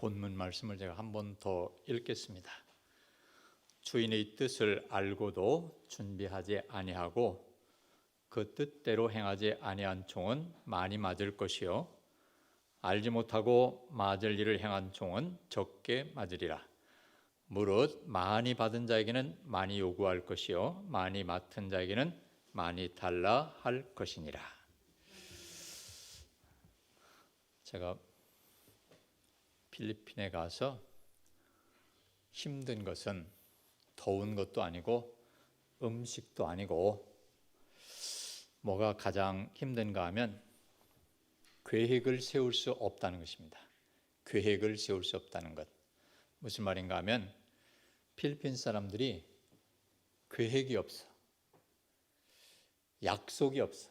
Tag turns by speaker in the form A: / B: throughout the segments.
A: 본문 말씀을 제가 한 번 더 읽겠습니다. 주인의 뜻을 알고도 준비하지 아니하고 그 뜻대로 행하지 아니한 종은 많이 맞을 것이요 알지 못하고 맞을 일을 행한 종은 적게 맞으리라. 무릇 많이 받은 자에게는 많이 요구할 것이요 많이 맡은 자에게는 많이 달라 할 것이니라. 제가 필리핀에 가서 힘든 것은 더운 것도 아니고 음식도 아니고 뭐가 가장 힘든가 하면 계획을 세울 수 없다는 것입니다. 계획을 세울 수 없다는 것. 무슨 말인가 하면 필리핀 사람들이 계획이 없어. 약속이 없어.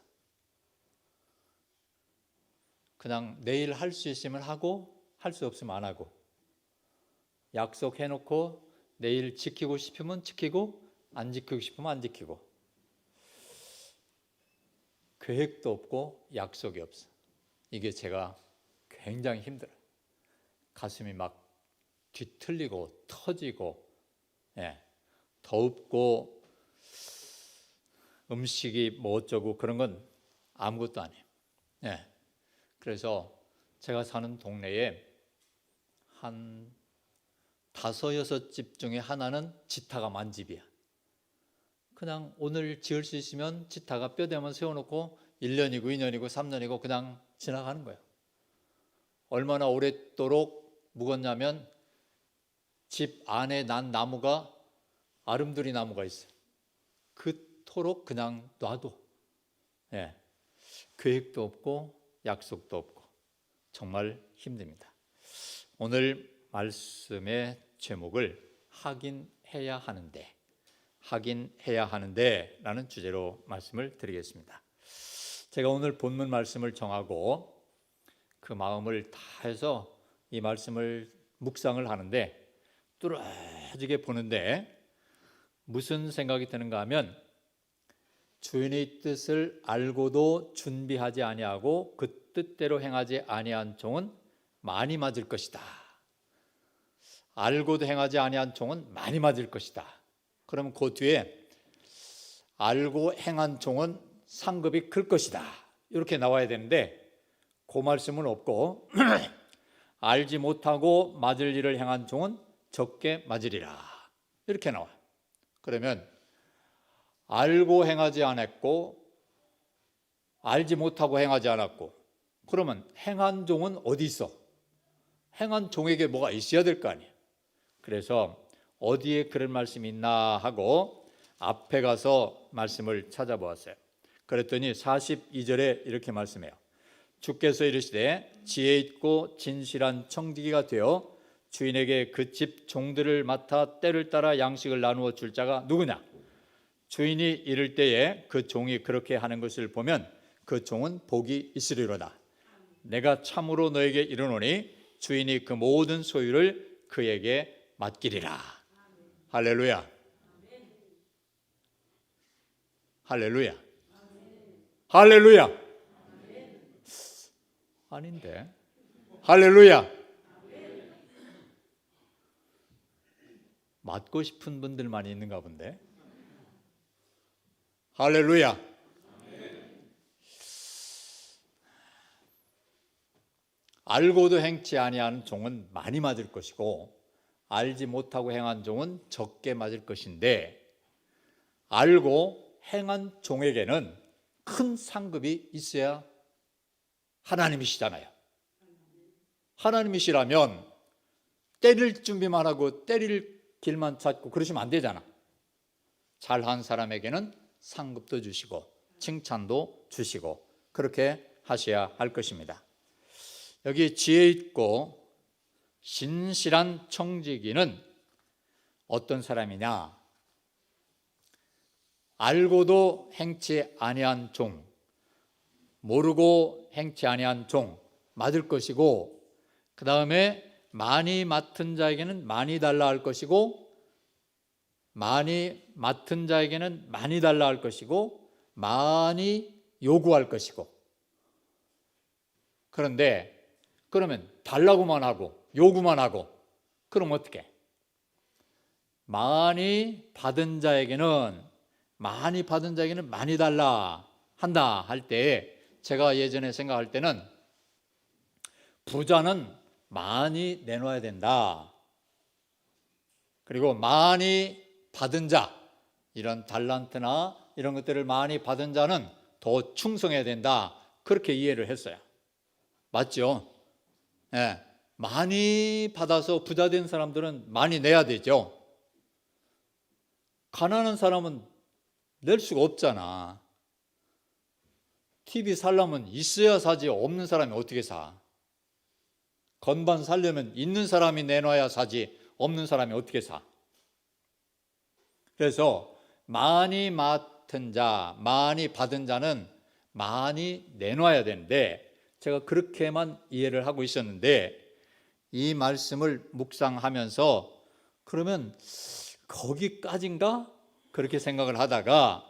A: 그냥 내일 할 수 있으면 하고 할 수 없으면 안 하고, 약속해놓고 내일 지키고 싶으면 지키고 안 지키고 싶으면 안 지키고, 계획도 없고 약속이 없어. 이게 제가 굉장히 힘들어요. 가슴이 막 뒤틀리고 터지고, 덥고 음식이 뭐 어쩌고 그런 건 아무것도 아니에요. 그래서 제가 사는 동네에 한 5-6집 중에 하나는 지타가 만집이야. 그냥 오늘 지을 수 있으면 지타가 뼈대만 세워놓고 1년이고 2년이고 3년이고 그냥 지나가는 거예요. 얼마나 오랫도록 묵었냐면 집 안에 난 나무가 아름드리 나무가 있어요. 그토록 그냥 놔둬. 계획도 없고 약속도 없고 정말 힘듭니다. 오늘 말씀의 제목을 하긴 해야 하는데 라는 주제로 말씀을 드리겠습니다. 제가 오늘 본문 말씀을 정하고 그 마음을 다해서 이 말씀을 묵상을 하는데 뚫어지게 보는데 무슨 생각이 드는가 하면 주인의 뜻을 알고도 준비하지 아니하고 그 뜻대로 행하지 아니한 종은 많이 맞을 것이다. 알고도 행하지 아니한 종은 많이 맞을 것이다. 그러면 그 뒤에 알고 행한 종은 상급이 클 것이다. 이렇게 나와야 되는데 그 말씀은 없고 알지 못하고 맞을 일을 행한 종은 적게 맞으리라. 이렇게 나와요. 그러면 알고 행하지 않았고 알지 못하고 행하지 않았고 그러면 행한 종은 어디 있어? 행한 종에게 뭐가 있어야 될 거 아니에요. 그래서 어디에 그런 말씀이 있나 하고 앞에 가서 말씀을 찾아보았어요. 그랬더니 42절에 이렇게 말씀해요. 주께서 이르시되 지혜 있고 진실한 청지기가 되어 주인에게 그 집 종들을 맡아 때를 따라 양식을 나누어 줄 자가 누구냐? 주인이 이를 때에 그 종이 그렇게 하는 것을 보면 그 종은 복이 있으리로다. 내가 참으로 너에게 이르노니 주인이 그 모든 소유를 그에게 맡기리라. 할렐루야. 할렐루야. 할렐루야. 아닌데. 할렐루야. 맞고 싶은 분들만 있는가 본데. 할렐루야. 알고도 행치 아니하는 종은 많이 맞을 것이고 알지 못하고 행한 종은 적게 맞을 것인데 알고 행한 종에게는 큰 상급이 있어야 하나님이시잖아요. 하나님이시라면 때릴 준비만 하고 때릴 길만 찾고 그러시면 안 되잖아. 잘한 사람에게는 상급도 주시고 칭찬도 주시고 그렇게 하셔야 할 것입니다. 여기 지혜 있고 신실한 청지기는 어떤 사람이냐? 알고도 행치 아니한 종, 모르고 행치 아니한 종 맞을 것이고 그 다음에 많이 맡은 자에게는 많이 달라 할 것이고 많이 맡은 자에게는 많이 달라 할 것이고 많이 요구할 것이고 그런데 그러면 달라고만 하고 요구만 하고, 그럼 어떻게? 많이 받은 자에게는 많이 달라 한다 할 때, 제가 예전에 생각할 때는 부자는 많이 내놔야 된다. 그리고 많이 받은 자, 이런 달란트나 이런 것들을 많이 받은 자는 더 충성해야 된다. 그렇게 이해를 했어요. 맞죠? 네. 많이 받아서 부자 된 사람들은 많이 내야 되죠. 가난한 사람은 낼 수가 없잖아. TV 살려면 있어야 사지, 없는 사람이 어떻게 사? 건반 살려면 있는 사람이 내놔야 사지, 없는 사람이 어떻게 사? 그래서 많이 맡은 자, 많이 받은 자는 많이 내놔야 되는데, 제가 그렇게만 이해를 하고 있었는데, 이 말씀을 묵상하면서 그러면 거기까지인가? 그렇게 생각을 하다가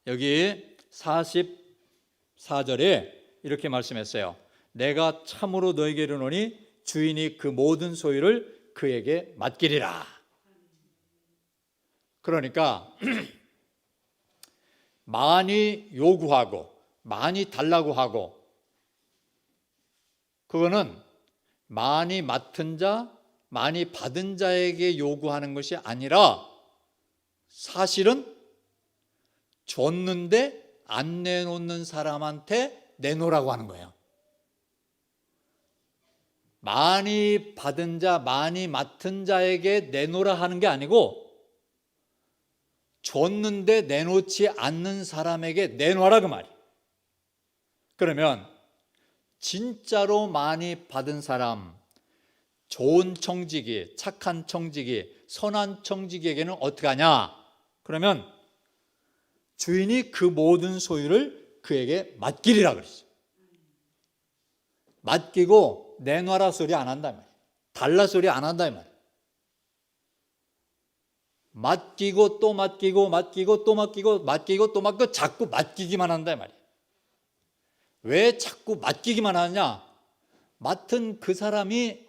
A: 여기 44절에 이렇게 말씀했어요. 내가 참으로 너에게 이르노니 주인이 그 모든 소유를 그에게 맡기리라. 그러니까 많이 요구하고 많이 달라고 하고, 그거는 많이 맡은 자, 많이 받은 자에게 요구하는 것이 아니라 사실은 줬는데 안 내놓는 사람한테 내놓으라고 하는 거예요. 많이 받은 자, 많이 맡은 자에게 내놓으라 하는 게 아니고, 줬는데 내놓지 않는 사람에게 내놔라, 그 말이에요. 그러면 진짜로 많이 받은 사람, 좋은 청지기, 착한 청지기, 선한 청지기에게는 어떻게 하냐? 그러면 주인이 그 모든 소유를 그에게 맡기리라 그랬어요. 맡기고 내놔라 소리 안 한다 말이에요. 달라 소리 안 한다 말이에요. 맡기고 또 맡기고 맡기고 또 맡기고 맡기고 또 맡기고 자꾸 맡기기만 한다 말이에요. 왜 자꾸 맡기기만 하냐? 맡은 그 사람이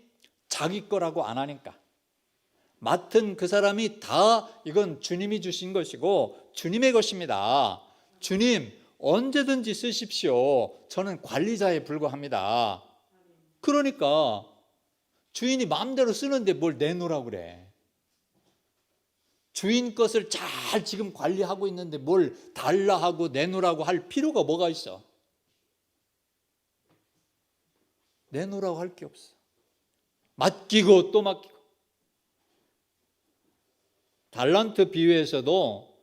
A: 자기 거라고 안 하니까. 맡은 그 사람이 다 이건 주님이 주신 것이고 주님의 것입니다. 주님 언제든지 쓰십시오. 저는 관리자에 불과합니다. 그러니까 주인이 마음대로 쓰는데 뭘 내놓으라고 그래. 주인 것을 잘 지금 관리하고 있는데 뭘 달라 하고 내놓으라고 할 필요가 뭐가 있어? 내놓으라고 할 게 없어. 맡기고 또 맡기고. 달란트 비유에서도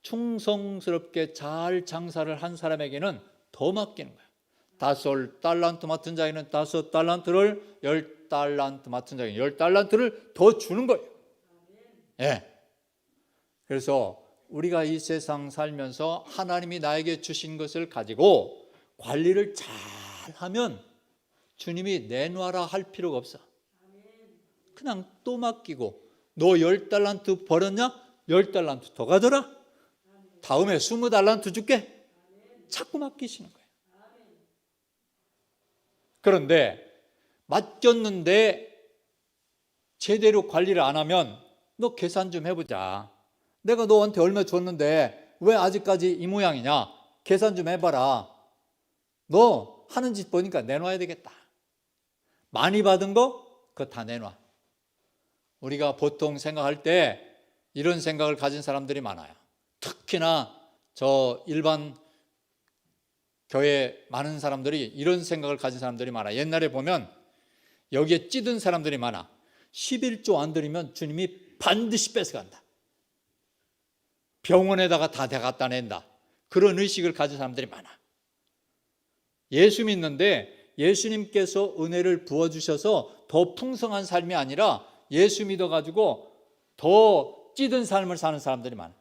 A: 충성스럽게 잘 장사를 한 사람에게는 더 맡기는 거야. 5달란트 맡은 자에게는 5달란트를, 10달란트 맡은 자에게는 10달란트를 더 주는 거예요. 예. 그래서 우리가 이 세상 살면서 하나님이 나에게 주신 것을 가지고 관리를 잘 하면 주님이 내놔라 할 필요가 없어. 그냥 또 맡기고, 너 10달란트 벌었냐? 10달란트 더 가져라. 다음에 20달란트 줄게. 자꾸 맡기시는 거예요. 그런데 맡겼는데 제대로 관리를 안 하면 너 계산 좀 해보자. 내가 너한테 얼마 줬는데 왜 아직까지 이 모양이냐? 계산 좀 해봐라. 너 하는 짓 보니까 내놔야 되겠다. 많이 받은 거 그거 다 내놔. 우리가 보통 생각할 때 이런 생각을 가진 사람들이 많아요. 특히나 저 일반 교회 많은 사람들이 이런 생각을 가진 사람들이 많아요. 옛날에 보면 여기에 찌든 사람들이 많아. 11조 안 드리면 주님이 반드시 뺏어간다. 병원에다가 다 갖다 낸다. 그런 의식을 가진 사람들이 많아. 예수 믿는데 예수님께서 은혜를 부어주셔서 더 풍성한 삶이 아니라 예수 믿어가지고 더 찌든 삶을 사는 사람들이 많아.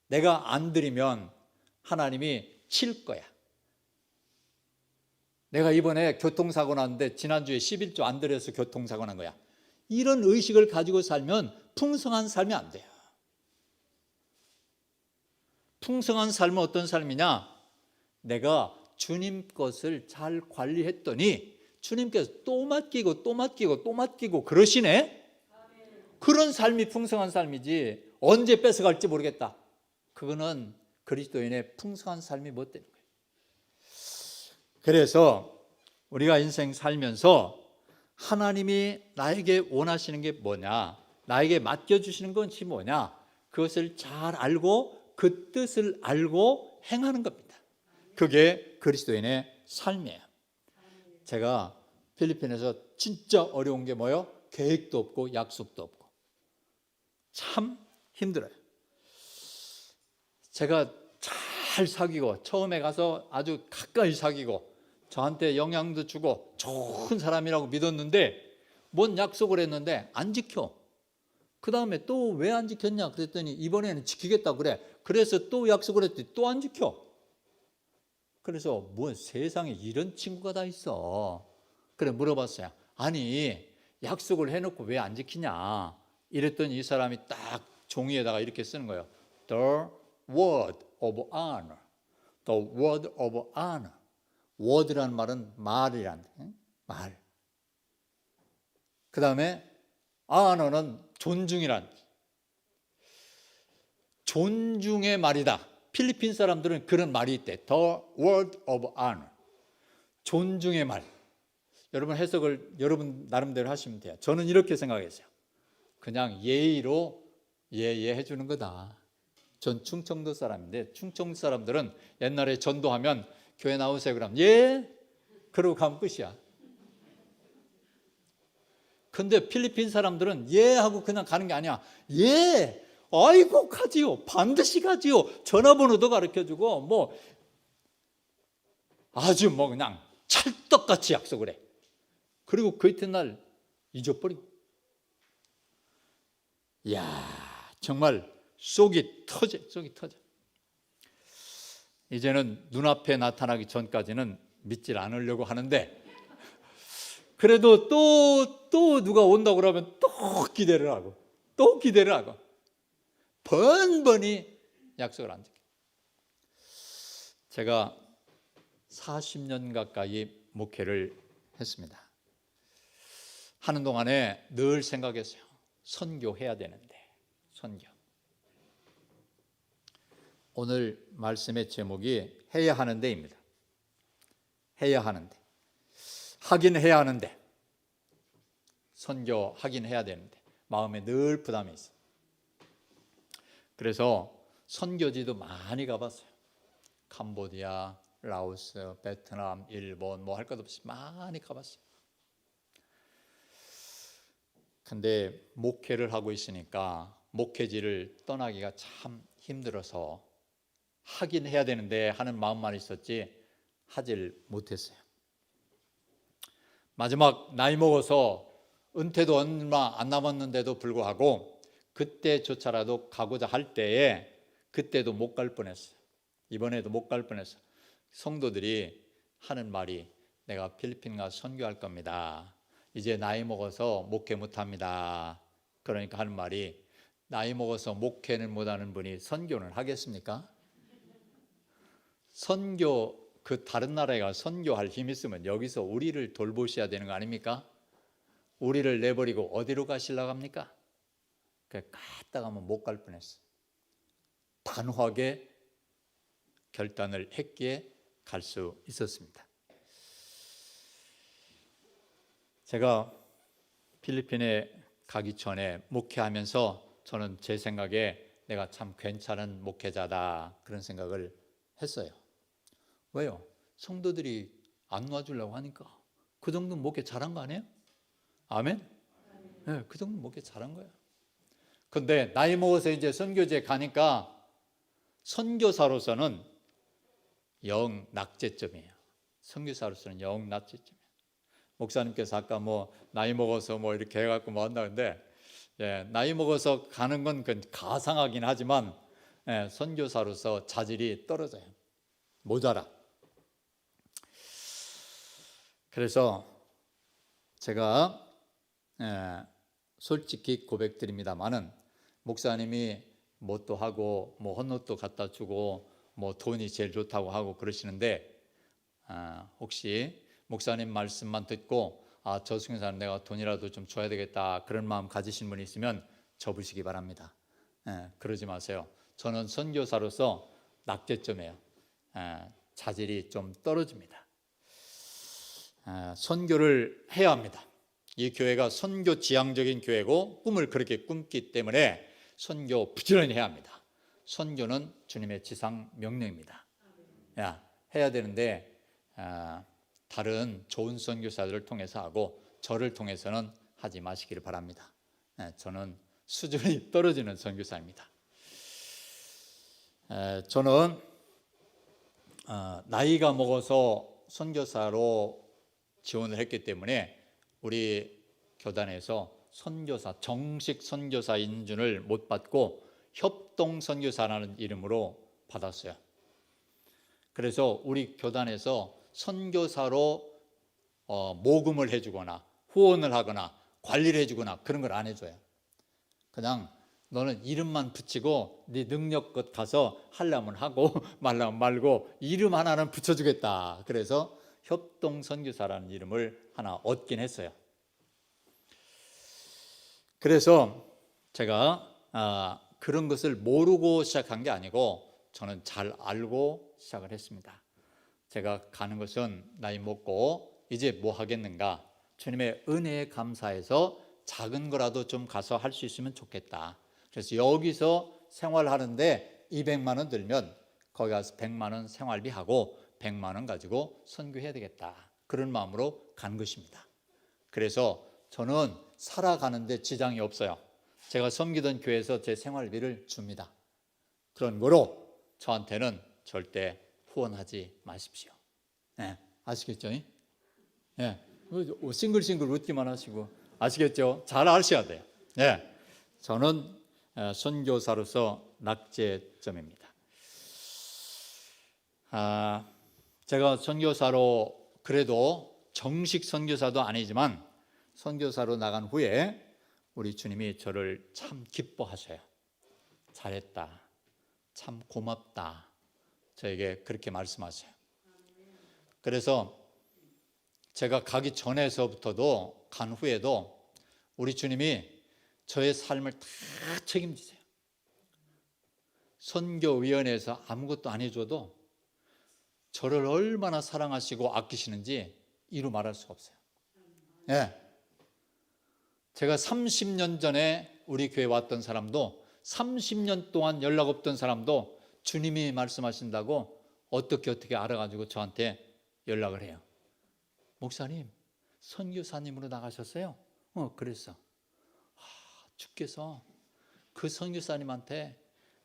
A: 내가 안 드리면 하나님이 칠 거야. 내가 이번에 교통사고 났는데 지난주에 11조 안 드려서 교통사고 난 거야. 이런 의식을 가지고 살면 풍성한 삶이 안 돼요. 풍성한 삶은 어떤 삶이냐? 내가 주님 것을 잘 관리했더니 주님께서 또 맡기고 또 맡기고 또 맡기고 그러시네. 그런 삶이 풍성한 삶이지 언제 뺏어갈지 모르겠다. 그거는 그리스도인의 풍성한 삶이 못 되는 거예요. 그래서 우리가 인생 살면서 하나님이 나에게 원하시는 게 뭐냐, 나에게 맡겨주시는 것이 뭐냐, 그것을 잘 알고 그 뜻을 알고 행하는 겁니다. 그게 그리스도인의 삶이에요. 제가 필리핀에서 진짜 어려운 게 뭐예요? 계획도 없고 약속도 없고 참 힘들어요. 제가 잘 사귀고 처음에 가서 아주 가까이 사귀고 저한테 영향도 주고 좋은 사람이라고 믿었는데 뭔 약속을 했는데 안 지켜. 그 다음에 또 왜 안 지켰냐 그랬더니 이번에는 지키겠다 그래. 그래서 또 약속을 했더니 또 안 지켜. 그래서 뭐 세상에 이런 친구가 다 있어. 그래 물어봤어요. 아니 약속을 해놓고 왜 안 지키냐 이랬더니 이 사람이 딱 종이에다가 이렇게 쓰는 거예요. The word of honor. The word of honor. word라는 말은 말이란 말. 그 다음에 honor는 존중이란 존중의 말이다. 필리핀 사람들은 그런 말이 있대. The word of honor. 존중의 말. 여러분 해석을 여러분 나름대로 하시면 돼요. 저는 이렇게 생각했어요. 그냥 예의로 예해 주는 거다. 전 충청도 사람인데 충청도 사람들은 옛날에 전도하면 교회 나오세요 그러면 예? 그러고 가면 끝이야. 근데 필리핀 사람들은 예 하고 그냥 가는 게 아니야. 예! 아이고 가지요. 반드시 가지요. 전화번호도 가르쳐주고 뭐 아주 뭐 그냥 찰떡같이 약속을 해. 그리고 그 이튿날 잊어버리고. 이야 정말 속이 터져. 이제는 눈앞에 나타나기 전까지는 믿질 않으려고 하는데 그래도 또 누가 온다고 그러면 또 기대를 하고 번번이 약속을 안 지켜요. 제가 40년 가까이 목회를 했습니다. 하는 동안에 늘 생각했어요. 선교해야 되는데 선교. 오늘 말씀의 제목이 해야 하는 데입니다. 해야 하는데 하긴 해야 하는데 선교하긴 해야 되는데 마음에 늘 부담이 있어요. 그래서 선교지도 많이 가봤어요. 캄보디아, 라오스, 베트남, 일본 뭐 할 것 없이 많이 가봤어요. 근데 목회를 하고 있으니까 목회지를 떠나기가 참 힘들어서 하긴 해야 되는데 하는 마음만 있었지 하질 못했어요. 마지막 나이 먹어서 은퇴도 얼마 안 남았는데도 불구하고 그때조차라도 가고자 할 때에 그때도 못 갈 뻔했어요. 이번에도 못 갈 뻔했어요. 성도들이 하는 말이 내가 필리핀 가서 선교할 겁니다. 이제 나이 먹어서 목회 못합니다. 그러니까 하는 말이 나이 먹어서 목회는 못하는 분이 선교는 하겠습니까? 선교 그 다른 나라에 가 선교할 힘 있으면 여기서 우리를 돌보셔야 되는 거 아닙니까? 우리를 내버리고 어디로 가시려고 합니까? 갔다 가면 못 갈 뻔했어. 단호하게 결단을 했기에 갈 수 있었습니다. 제가 필리핀에 가기 전에 목회하면서 저는 제 생각에 내가 참 괜찮은 목회자다 그런 생각을 했어요. 왜요? 성도들이 안 놔주려고 하니까. 그 정도는 목회 잘한 거 아니에요? 아멘? 네, 그 정도는 목회 잘한 거예요. 근데 나이 먹어서 이제 선교지에 가니까 선교사로서는 영 낙제점이에요. 선교사로서는 영 낙제점이에요. 목사님께서 아까 뭐 나이 먹어서 뭐 이렇게 해갖고 뭐 한다는데 나이 먹어서 가는 건 가상하긴 하지만 선교사로서 자질이 떨어져요. 모자라. 그래서 제가 솔직히 고백드립니다마는 목사님이 뭣도 하고 뭐 헌옷도 갖다 주고 뭐 돈이 제일 좋다고 하고 그러시는데 혹시 목사님 말씀만 듣고 저 선교사는 내가 돈이라도 좀 줘야 되겠다 그런 마음 가지신 분이 있으면 접으시기 바랍니다. 그러지 마세요. 저는 선교사로서 낙제점이에요. 자질이 좀 떨어집니다. 선교를 해야 합니다. 이 교회가 선교 지향적인 교회고 꿈을 그렇게 꿈기 때문에 선교 부지런히 해야 합니다. 선교는 주님의 지상 명령입니다. 해야 되는데 다른 좋은 선교사들을 통해서 하고 저를 통해서는 하지 마시기를 바랍니다. 저는 수준이 떨어지는 선교사입니다. 저는 나이가 먹어서 선교사로 지원을 했기 때문에 우리 교단에서 선교사, 정식 선교사 인준을 못 받고 협동 선교사라는 이름으로 받았어요. 그래서 우리 교단에서 선교사로 모금을 해주거나 후원을 하거나 관리를 해주거나 그런 걸 안 해줘요. 그냥 너는 이름만 붙이고 네 능력껏 가서 하려면 하고 말라면 말고 이름 하나는 붙여주겠다. 그래서 협동 선교사라는 이름을 하나 얻긴 했어요. 그래서 제가 그런 것을 모르고 시작한 게 아니고 저는 잘 알고 시작을 했습니다. 제가 가는 것은 나이 먹고 이제 뭐 하겠는가, 주님의 은혜에 감사해서 작은 거라도 좀 가서 할 수 있으면 좋겠다. 그래서 여기서 생활하는데 200만 원 들면 거기 가서 100만 원 생활비 하고 100만 원 가지고 선교해야 되겠다. 그런 마음으로 간 것입니다. 그래서 저는 살아가는데 지장이 없어요. 제가 섬기던 교회에서 제 생활비를 줍니다. 그런 거로 저한테는 절대 후원하지 마십시오. 아시겠죠? 싱글싱글 웃기만 하시고 아시겠죠? 잘 아셔야 돼요. 저는 선교사로서 낙제점입니다. 제가 선교사로 그래도 정식 선교사도 아니지만 선교사로 나간 후에 우리 주님이 저를 참 기뻐하셔요. 잘했다. 참 고맙다. 저에게 그렇게 말씀하세요. 그래서 제가 가기 전에서부터도 간 후에도 우리 주님이 저의 삶을 다 책임지세요. 선교위원회에서 아무것도 안 해줘도 저를 얼마나 사랑하시고 아끼시는지 이루 말할 수가 없어요. 제가 30년 전에 우리 교회 왔던 사람도 30년 동안 연락 없던 사람도 주님이 말씀하신다고 어떻게 알아가지고 저한테 연락을 해요. 목사님, 선교사님으로 나가셨어요? 그랬어. 주께서 그 선교사님한테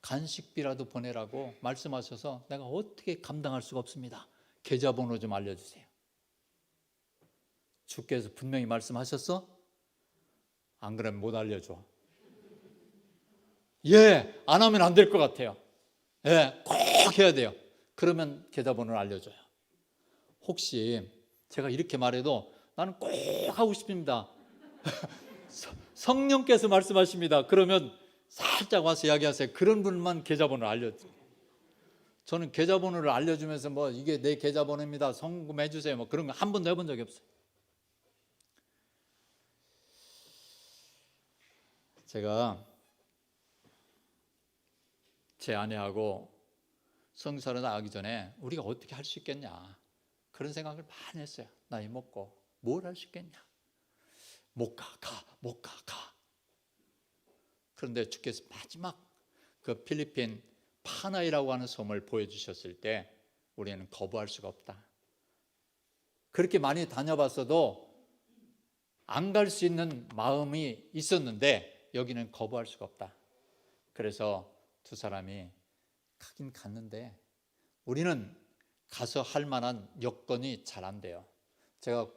A: 간식비라도 보내라고 말씀하셔서 내가 어떻게 감당할 수가 없습니다. 계좌번호 좀 알려주세요. 주께서 분명히 말씀하셨어? 안 그러면 못 알려줘. 안 하면 안 될 것 같아요. 꼭 해야 돼요. 그러면 계좌번호를 알려줘요. 혹시 제가 이렇게 말해도 나는 꼭 하고 싶습니다. 성령께서 말씀하십니다. 그러면 살짝 와서 이야기하세요. 그런 분만 계좌번호를 알려줘요. 저는 계좌번호를 알려주면서 뭐 이게 내 계좌번호입니다. 송금해 주세요. 뭐 그런 거 한 번도 해본 적이 없어요. 제가 제 아내하고 성사로 나가기 전에 우리가 어떻게 할 수 있겠냐 그런 생각을 많이 했어요. 나이 먹고 뭘 할 수 있겠냐. 못 가. 그런데 주께서 마지막 그 필리핀 파나이라고 하는 섬을 보여주셨을 때 우리는 거부할 수가 없다. 그렇게 많이 다녀봤어도 안 갈 수 있는 마음이 있었는데 여기는 거부할 수가 없다. 그래서 두 사람이 가긴 갔는데 우리는 가서 할 만한 여건이 잘 안 돼요. 제가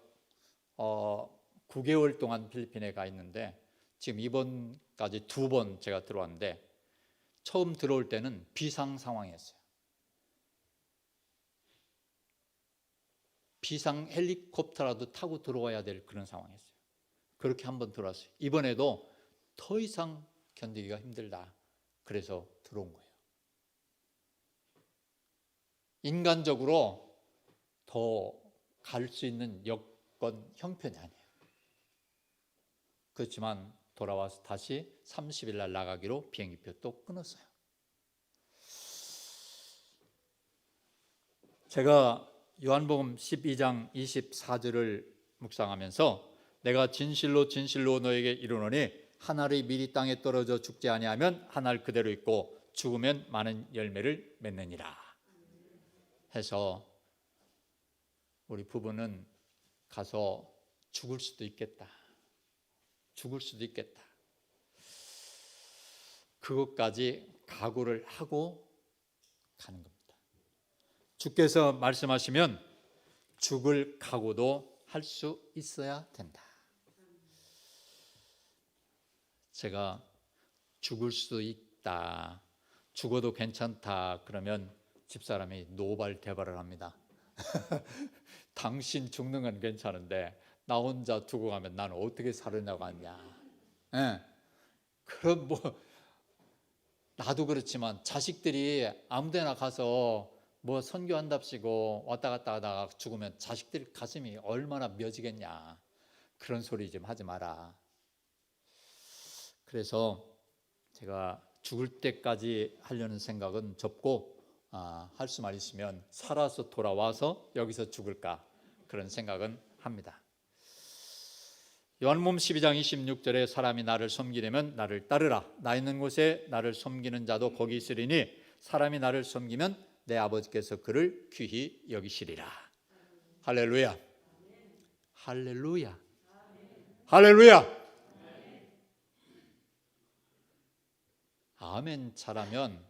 A: 9개월 동안 필리핀에 가 있는데 지금 이번까지 2번 제가 들어왔는데 처음 들어올 때는 비상 상황이었어요. 비상 헬리콥터라도 타고 들어와야 될 그런 상황이었어요. 그렇게 한번 들어왔어요. 이번에도 더 이상 견디기가 힘들다. 그래서 들어온 거예요. 인간적으로 더 갈 수 있는 여건 형편이 아니에요. 그렇지만 돌아와서 다시 30일 날 나가기로 비행기표 또 끊었어요. 제가 요한복음 12장 24절을 묵상하면서 내가 진실로 진실로 너에게 이르노니 한 알이 미리 땅에 떨어져 죽지 아니하면 한 알 그대로 있고 죽으면 많은 열매를 맺느니라 해서 우리 부부는 가서 죽을 수도 있겠다. 죽을 수도 있겠다. 그것까지 각오를 하고 가는 겁니다. 주께서 말씀하시면 죽을 각오도 할 수 있어야 된다. 제가 죽을 수도 있다, 죽어도 괜찮다 그러면 집사람이 노발대발을 합니다. 당신 죽는 건 괜찮은데 나 혼자 두고 가면 나는 어떻게 살으려고 하냐. 예. 그럼 뭐 나도 그렇지만 자식들이 아무데나 가서 뭐 선교한답시고 왔다 갔다 하다가 죽으면 자식들 가슴이 얼마나 며지겠냐. 그런 소리 좀 하지 마라. 그래서 제가 죽을 때까지 하려는 생각은 접고 할 수만 있으면 살아서 돌아와서 여기서 죽을까 그런 생각은 합니다. 요한복음 12장 26절에 사람이 나를 섬기려면 나를 따르라. 나 있는 곳에 나를 섬기는 자도 거기 있으리니 사람이 나를 섬기면 내 아버지께서 그를 귀히 여기시리라. 할렐루야. 할렐루야. 할렐루야. 아멘 잘하면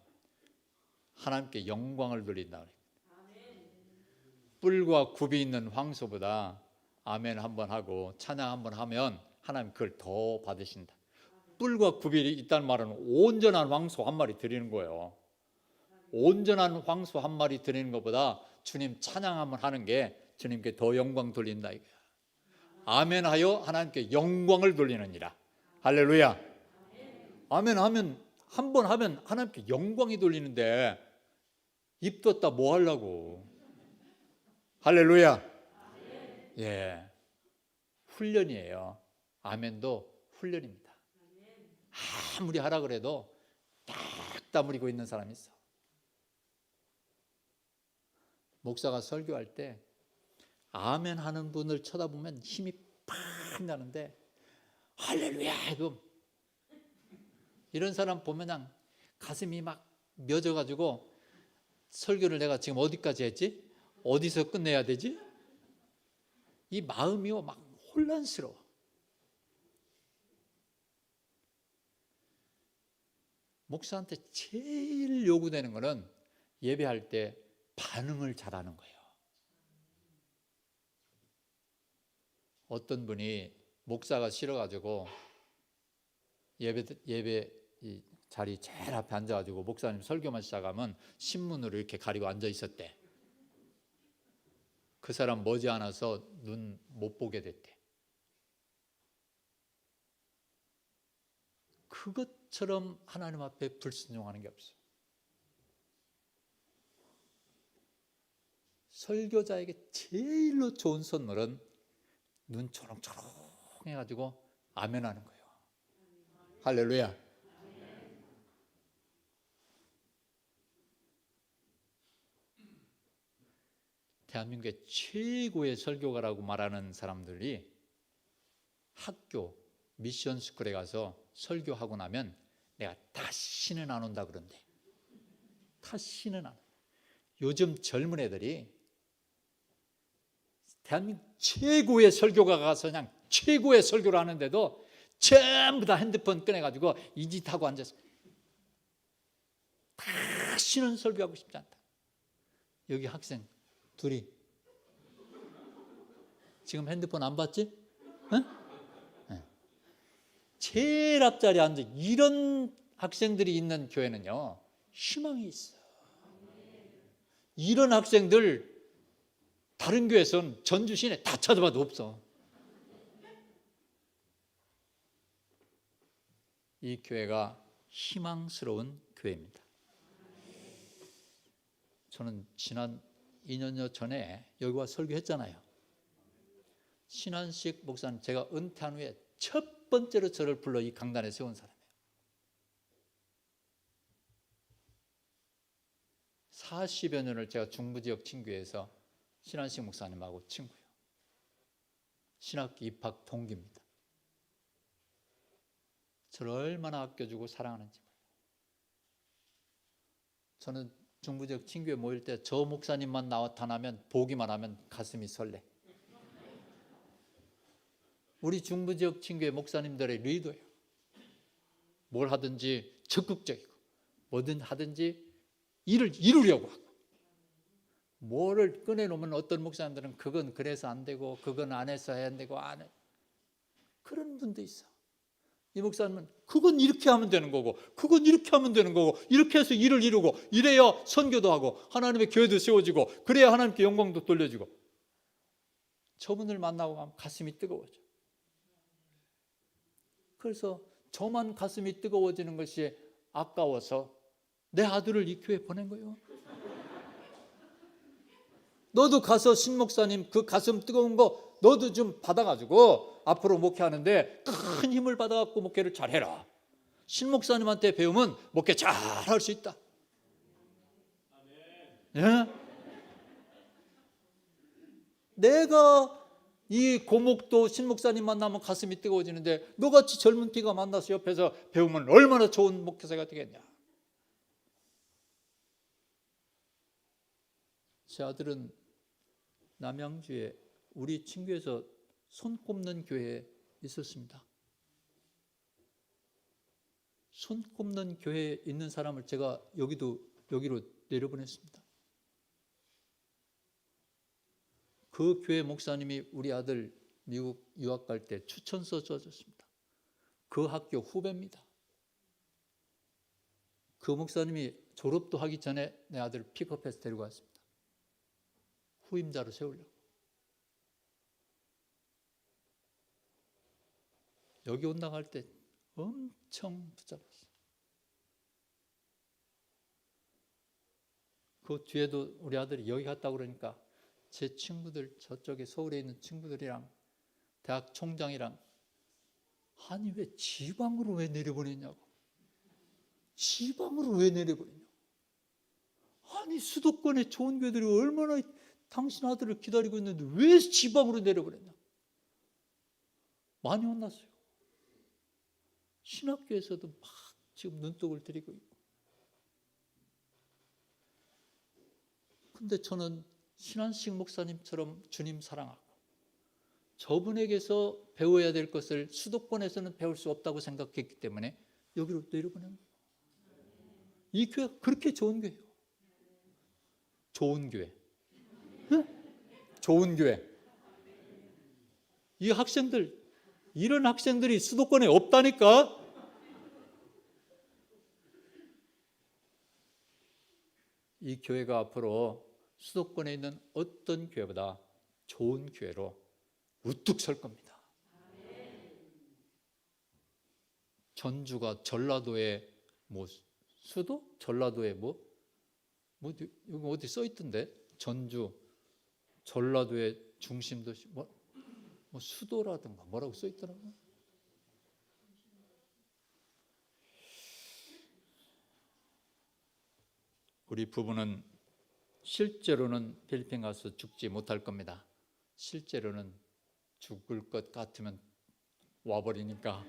A: 하나님께 영광을 돌린다. 뿔과 굽이 있는 황소보다 아멘 한번 하고 찬양 한번 하면 하나님 그걸 더 받으신다. 뿔과 굽이 있다는 말은 온전한 황소 한 마리 드리는 거예요. 온전한 황소 한 마리 드리는 것보다 주님 찬양 한번 하는 게 주님께 더 영광 돌린다 이거야. 아멘 하여 하나님께 영광을 돌리느니라. 할렐루야. 아멘 하면 한 번 하면 하나님께 영광이 돌리는데 입 떴다 뭐 하려고. 할렐루야. 예, 훈련이에요. 아멘도 훈련입니다. 아무리 하라 그래도 딱 다무리고 있는 사람이 있어. 목사가 설교할 때 아멘 하는 분을 쳐다보면 힘이 팍 나는데 할렐루야 이런 사람 보면 그냥 가슴이 막 멎어가지고 설교를 내가 지금 어디까지 했지? 어디서 끝내야 되지? 이 마음이요 막 혼란스러워. 목사한테 제일 요구되는 거는 예배할 때 반응을 잘하는 거예요. 어떤 분이 목사가 싫어가지고 예배 이 자리 제일 앞에 앉아가지고 목사님 설교만 시작하면 신문으로 이렇게 가리고 앉아 있었대. 그 사람 머지않아서 눈 못 보게 됐대. 그것처럼 하나님 앞에 불순종하는 게 없어. 설교자에게 제일로 좋은 선물은 눈 초롱초롱 해가지고 아멘 하는 거예요. 할렐루야. 대한민국의 최고의 설교가라고 말하는 사람들이 학교 미션 스쿨에 가서 설교하고 나면 내가 다시는 안 온다 그런대. 다시는 안. 요즘 젊은 애들이 대한민국 최고의 설교가 가서 그냥 최고의 설교를 하는데도 전부 다 핸드폰 꺼내가지고 이 짓 하고 앉아서 다시는 설교하고 싶지 않다. 여기 학생 둘이 지금 핸드폰 안 봤지? 응? 네. 제일 앞자리에 앉아 이런 학생들이 있는 교회는요 희망이 있어. 이런 학생들 다른 교회에서는 전주 시내 다 찾아봐도 없어. 이 교회가 희망스러운 교회입니다. 저는 지난 2년여 전에 여기 와 설교했잖아요. 신한식 목사님, 제가 은퇴한 후에 첫 번째로 저를 불러 이 강단에 세운 사람이에요. 40여 년을 제가 중부지역 친교에서 신한식 목사님하고 친구예요. 신학교 입학 동기입니다. 저를 얼마나 아껴주고 사랑하는지. 저는 중부지역 친교에 모일 때 저 목사님만 나타나면, 보기만 하면 가슴이 설레. 우리 중부지역 친교의 목사님들의 리더예요. 뭘 하든지 적극적이고 뭐든 하든지 일을 이루려고 하고, 뭐를 꺼내놓으면 어떤 목사님들은 그건 그래서 안 되고 그건 안 해서 해야 되고 안 해. 그런 분도 있어. 이 목사님은 그건 이렇게 하면 되는 거고 그건 이렇게 하면 되는 거고 이렇게 해서 일을 이루고 이래야 선교도 하고 하나님의 교회도 세워지고 그래야 하나님께 영광도 돌려지고. 저분을 만나고 가면 가슴이 뜨거워져. 그래서 저만 가슴이 뜨거워지는 것이 아까워서 내 아들을 이 교회에 보낸 거예요. 너도 가서 신 목사님 그 가슴 뜨거운 거 너도 좀 받아가지고 앞으로 목회하는데 큰 힘을 받아갖고 목회를 잘해라. 신 목사님한테 배우면 목회 잘할 수 있다. 예? 내가 이 고목도 신 목사님 만나면 가슴이 뜨거워지는데 너같이 젊은 피가 만나서 옆에서 배우면 얼마나 좋은 목회자가 되겠냐. 제 아들은 남양주에 우리 친교에서 손 꼽는 교회에 있었습니다. 손 꼽는 교회에 있는 사람을 제가 여기로 내려보냈습니다. 그 교회 목사님이 우리 아들 미국 유학 갈 때 추천서 써줬습니다. 그 학교 후배입니다. 그 목사님이 졸업도 하기 전에 내 아들을 픽업해서 데리고 왔습니다. 후임자로 세우려고. 여기 온다고 할 때 엄청 붙잡았어요. 그 뒤에도 우리 아들이 여기 갔다고 그러니까 제 친구들, 저쪽에 서울에 있는 친구들이랑 대학 총장이랑 아니 왜 지방으로 왜 내려보냈냐고. 지방으로 왜 내려보냈냐고. 아니 수도권에 좋은 교회들이 얼마나 당신 아들을 기다리고 있는데 왜 지방으로 내려보냈냐. 많이 혼났어요. 신학교에서도 막 지금 눈독을 들이고 있고. 근데 저는 신한식 목사님처럼 주님 사랑하고 저분에게서 배워야 될 것을 수도권에서는 배울 수 없다고 생각했기 때문에 여기로 내려보낸 거예요. 이 교회가 그렇게 좋은 교회예요. 좋은 교회. 응? 좋은 교회. 이 학생들, 이런 학생들이 수도권에 없다니까. 이 교회가 앞으로 수도권에 있는 어떤 교회보다 좋은 교회로 우뚝 설 겁니다. 전주가 전라도의 뭐 수도? 전라도의 뭐 여기 어디 써 있던데? 전주 전라도의 중심 도시 뭐 수도라든가 뭐라고 써 있더라고요. 우리 부부는 실제로는 필리핀 가서 죽지 못할 겁니다. 실제로는 죽을 것 같으면 와버리니까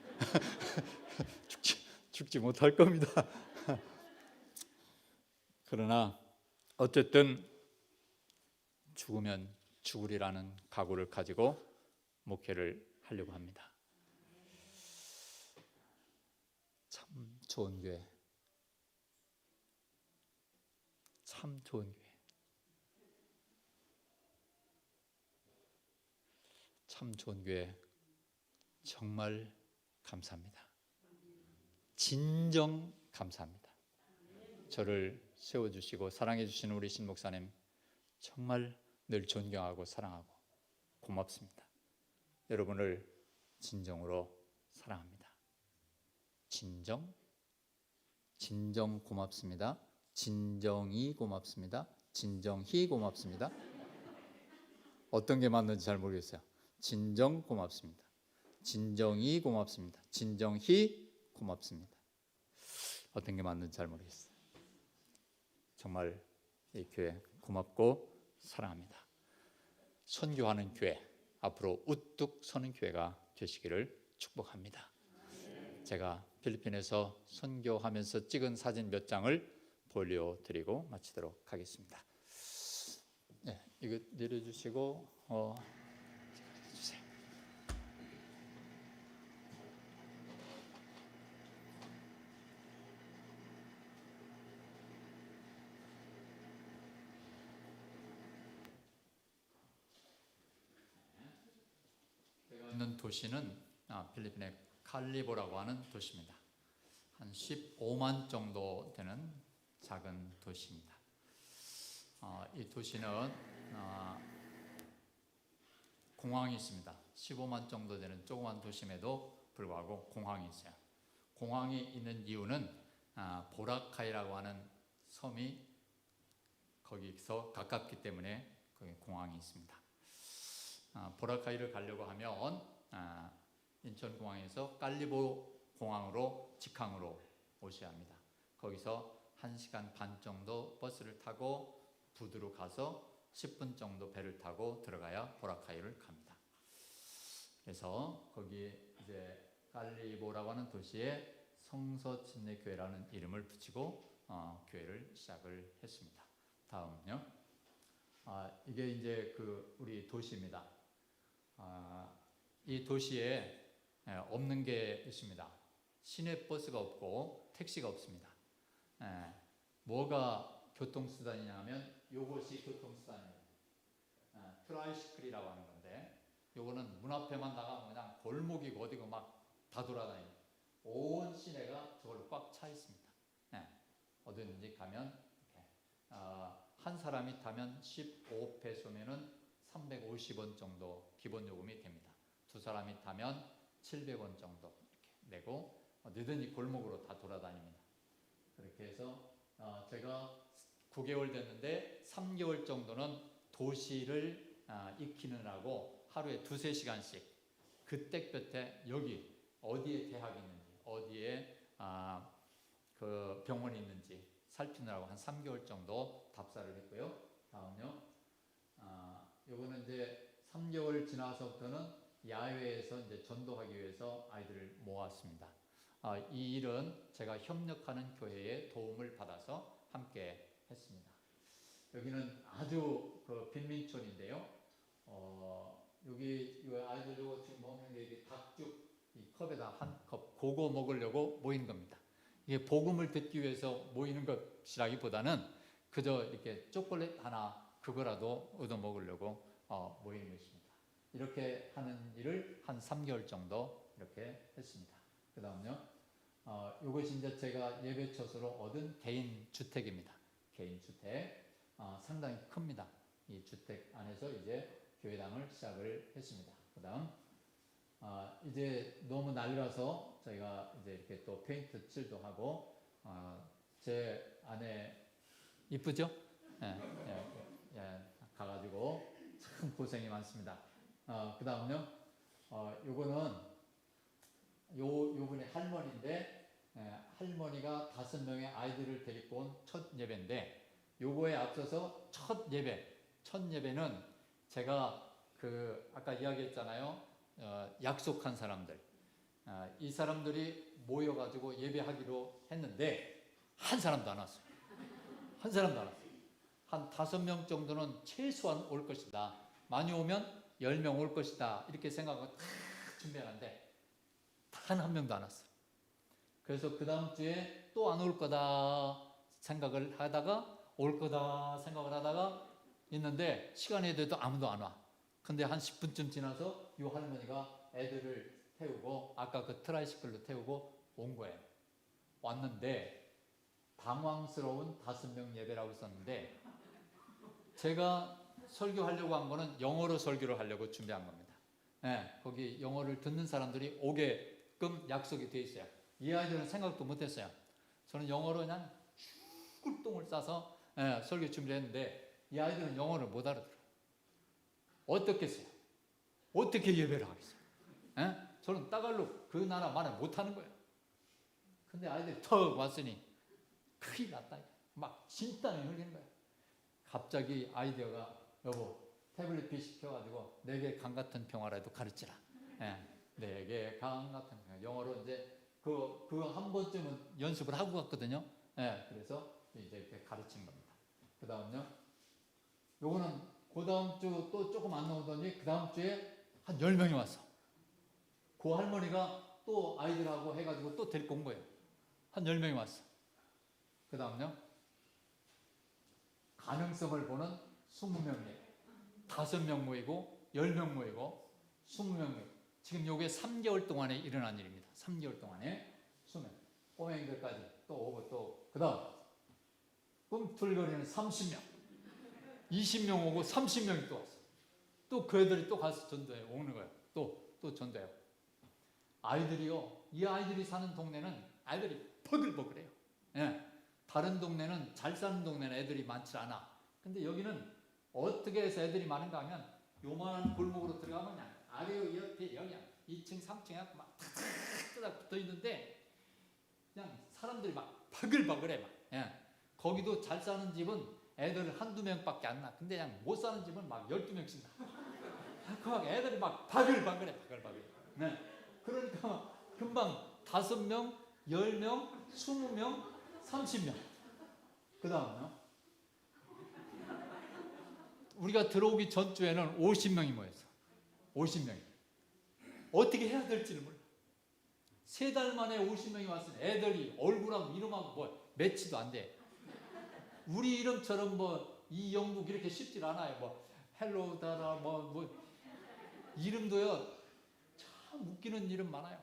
A: 죽지 못할 겁니다. 그러나 어쨌든 죽으면 죽으리라는 각오를 가지고 목회를 하려고 합니다. 참 좋은 교회. 참 좋은 교회. 참 좋은 교회. 정말 감사합니다. 진정 감사합니다. 저를 세워주시고 사랑해주시는 우리 신 목사님 정말 늘 존경하고 사랑하고 고맙습니다. 여러분을 진정으로 사랑합니다. 진정 고맙습니다. 진정이 고맙습니다. 진정히 고맙습니다. 어떤 게 맞는지 잘 모르겠어요. 진정 고맙습니다. 진정이 고맙습니다. 진정히 고맙습니다. 어떤 게 맞는지 잘 모르겠어요. 정말 이 교회 고맙고 사랑합니다. 선교하는 교회, 앞으로 우뚝 서는 교회가 되시기를 축복합니다. 제가 필리핀에서 선교하면서 찍은 사진 몇 장을 보여드리고 마치도록 하겠습니다. 네, 이거 내려주시고 주세요. 제가 있는 도시는 필리핀의 칼리보라고 하는 도시입니다. 한 15만 정도 되는 작은 도시입니다. 이 도시는 공항이 있습니다. 15만 정도 되는 조그만 도심에도 불구하고 공항이 있어요. 공항이 있는 이유는 보라카이라고 하는 섬이 거기서 가깝기 때문에 거기 공항이 있습니다. 보라카이를 가려고 하면 인천공항에서 깔리보 공항으로 직항으로 오셔야 합니다. 거기서 1시간 반 정도 버스를 타고 부두로 가서 10분 정도 배를 타고 들어가야 보라카이를 갑니다. 그래서 거기 이제 깔리보라고 하는 도시에 성서침례교회라는 이름을 붙이고 교회를 시작을 했습니다. 다음은요. 이게 이제 우리 도시입니다. 이 도시에 없는 게 있습니다. 시내버스가 없고 택시가 없습니다. 뭐가 교통수단이냐 하면 요것이 교통수단입니다. 트라이시클이라고 하는 건데 요거는 문 앞에만 나가면 그냥 골목이고 어디고 막 다 돌아다니고 온 시내가 저걸로 꽉 차 있습니다. 어디든지 가면 이렇게 한 사람이 타면 15페소면은 350원 정도 기본 요금이 됩니다. 두 사람이 타면 700원 정도 이렇게 내고 어디든지 골목으로 다 돌아다닙니다. 그렇게 해서 제가 9개월 됐는데 3개월 정도는 도시를 익히느라고 하루에 2-3시간씩 그때그때 여기 어디에 대학이 있는지 어디에 그 병원이 있는지 살피느라고 한 3개월 정도 답사를 했고요. 다음요. 요거는 이제 3개월 지나서부터는 야외에서 이제 전도하기 위해서 아이들을 모았습니다. 이 일은 제가 협력하는 교회의 도움을 받아서 함께 했습니다. 여기는 아주 빈민촌인데요. 여기 아이들 요거 지금 먹는 게 이게 닭죽 이 컵에다 한 컵 그거 먹으려고 모인 겁니다. 이게 복음을 듣기 위해서 모이는 것이라기보다는 그저 이렇게 초콜릿 하나 그거라도 얻어 먹으려고 모이는 것입니다. 이렇게 하는 일을 한 3개월 정도 이렇게 했습니다. 그 다음요. 이것이 이제 제가 예배 처소로 얻은 개인 주택입니다. 개인 주택. 상당히 큽니다. 이 주택 안에서 이제 교회당을 시작을 했습니다. 그 다음, 이제 너무 난리라서 저희가 이제 이렇게 또 페인트 칠도 하고, 제 아내, 이쁘죠? 가가지고 참 고생이 많습니다. 그 다음요, 요거는 요분의 할머니인데, 할머니가 5명의 아이들을 데리고 온 첫 예배인데, 요거에 앞서서 첫 예배는 제가 아까 이야기했잖아요. 약속한 사람들. 이 사람들이 모여가지고 예배하기로 했는데, 한 사람도 안 왔어요. 한 사람도 안 왔어요. 한 5명 정도는 최소한 올 것이다. 많이 오면 10명 올 것이다. 이렇게 생각하고 다 준비하는데, 단 한 명도 안 왔어요. 그래서 그 다음 주에 또 안 올 거다 생각을 하다가 올 거다 생각을 하다가 있는데 시간이 돼도 아무도 안 와. 근데 한 10분쯤 지나서 이 할머니가 애들을 태우고 아까 그 트라이시클로 태우고 온 거예요. 왔는데 당황스러운 5명 예배라고 썼는데 제가 설교하려고 한 거는 영어로 설교를 하려고 준비한 겁니다. 거기 영어를 듣는 사람들이 오게끔 약속이 돼 있어요. 이 아이들은 생각도 못했어요. 저는 영어로 그냥 죽을 똥을 싸서 설교 준비를 했는데 이 아이들은 영어를 못 알아들어요. 어떻겠어요? 어떻게 예배를 하겠어요? 에? 저는 따갈로 그 나라 말을 못하는 거예요. 근데 아이들이 턱 왔으니 큰일 났다. 막 진땀이 흘리는 거예요. 갑자기 아이디어가 여보 태블릿 PC 켜가지고 내게 강 같은 평화라도 가르치라. 예, 내게 강 같은 평화. 영어로 이제 그 한 번쯤은 연습을 하고 갔거든요. 예, 그래서 이제 이렇게 가르친 겁니다. 그 다음요. 요거는 그 다음 주 또 조금 안 나오더니 그 다음 주에 한 10명이 왔어. 그 할머니가 또 아이들하고 해가지고 또 데리고 온 거예요. 한 10명이 왔어. 그 다음요. 가능성을 보는 20명이에요. 5명 모이고 10명 모이고 20명 모이고 지금 요게 3개월 동안에 일어난 일입니다. 3개월 동안에 20명 꼬맹이들까지 또 오고 또 그 다음 꿈틀거리는 30명 20명 오고 30명이 또 왔어. 또 그 애들이 또 가서 전도해 오는 거예요. 또 전도해요. 아이들이요. 이 아이들이 사는 동네는 아이들이 버글버글해요. 예. 다른 동네는 잘 사는 동네는 애들이 많지 않아. 근데 여기는 어떻게 해서 애들이 많은가 하면 요만한 골목으로 들어가면 그냥 아래 옆에 여기 2층 3층에 막 탁탁 붙어 있는데 그냥 사람들이 막 바글바글해 막. 예. 거기도 잘 사는 집은 애들 한두 명밖에 안 나. 근데 그냥 못 사는 집은 막 12명씩 나. 그 애들이 막 바글바글해 바글바글. 네. 그러니까 금방 5명, 10명, 20명, 30명. 그 다음요. 우리가 들어오기 전주에는 50명이 모였어. 50명이. 어떻게 해야 될지를 몰라. 3달 만에 50명이 왔으니 애들이 얼굴하고 이름하고 뭐 매치도 안 돼. 우리 이름처럼 뭐 이영국 이렇게 쉽질 않아요. 뭐 헬로 다라 뭐 이름도요. 참 웃기는 이름 많아요.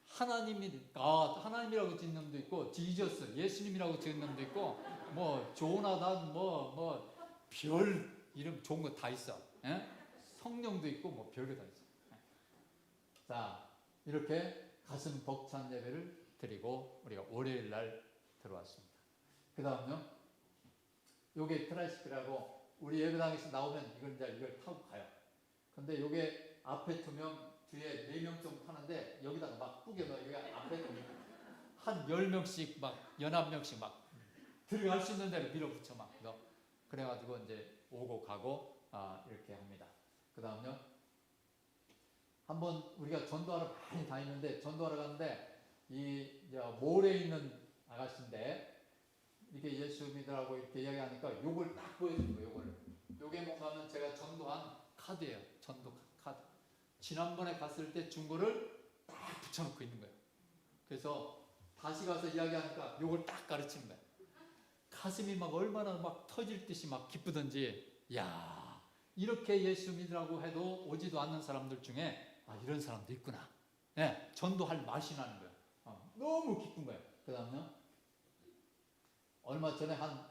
A: 하나님이라고 지은 놈도 있고 지저스 예수님이라고 지은 놈도 있고 뭐 조나단 뭐 별 이름 좋은 거 다 있어. 예? 성령도 있고 뭐 별게 다 있어. 자 이렇게 가슴 벅찬 예배를 드리고 우리가 월요일 날 들어왔습니다. 그 다음요. 요게 트라이시클이라고 우리 예배당에서 나오면 이걸 타고 가요. 근데 요게 앞에 2명 뒤에 4명 정도 타는데 여기다가 막 꾸겨 넣어. 여기 앞에 한 10명씩 막 11명씩 막 들어갈 수 있는 대로 밀어붙여 막 넣어. 그래가지고 이제 오고 가고 이렇게 합니다. 그 다음요. 한번 우리가 전도하러 많이 다니는데 전도하러 갔는데 이 몰에 있는 아가씨인데 이렇게 예수 믿으라고 이렇게 이야기하니까 요걸 딱 보여준 거예요. 요게 뭔가 하면 제가 전도한 카드예요. 전도 카드. 지난번에 갔을 때 준 거를 딱 붙여놓고 있는 거예요. 그래서 다시 가서 이야기하니까 요걸 딱 가르치는 거예요. 가슴이 막 얼마나 막 터질 듯이 막 기쁘던지, 야 이렇게 예수 믿으라고 해도 오지도 않는 사람들 중에 이런 사람도 있구나. 네, 전도할 맛이 나는 거예요. 너무 기쁜 거예요. 그 다음요. 얼마 전에 한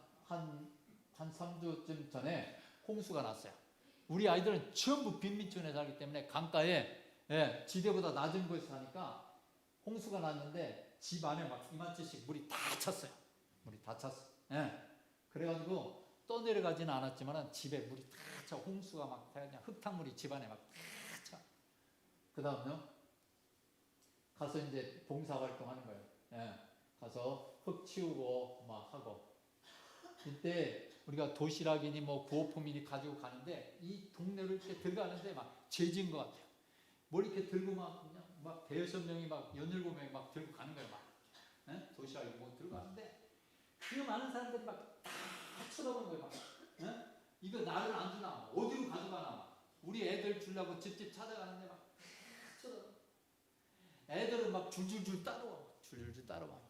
A: 3주쯤 전에 홍수가 났어요. 우리 아이들은 전부 빈민촌에 살기 때문에 강가에 지대보다 낮은 곳에 사니까 홍수가 났는데 집 안에 막 이만치씩 물이 다 찼어요. 물이 다 찼어. 그래가지고 떠내려가지는 않았지만 집에 물이 다 차. 홍수가 막 그냥 흙탕물이 집 안에 막 다 차. 그 다음요. 가서 이제 봉사활동 하는 거예요. 가서 흙 치우고 막 하고. 이때 우리가 도시락이니 뭐 구호품이니 가지고 가는데 이 동네를 이렇게 들어가는데 막 죄진 것 같아요. 뭘 이렇게 들고 막 그냥 막 5-6명이 막 17명이 막 들고 가는 거예요. 막 도시락이 뭐 들고 가는데 그 많은 사람들이 막 다 쳐다보는 거예요. 막 이거 나를 안 주나 어디로 가져가나 우리 애들 주려고 집집 찾아가는데 막 다 쳐다보. 애들은 막 줄줄줄 따라와. 줄줄줄 따라와.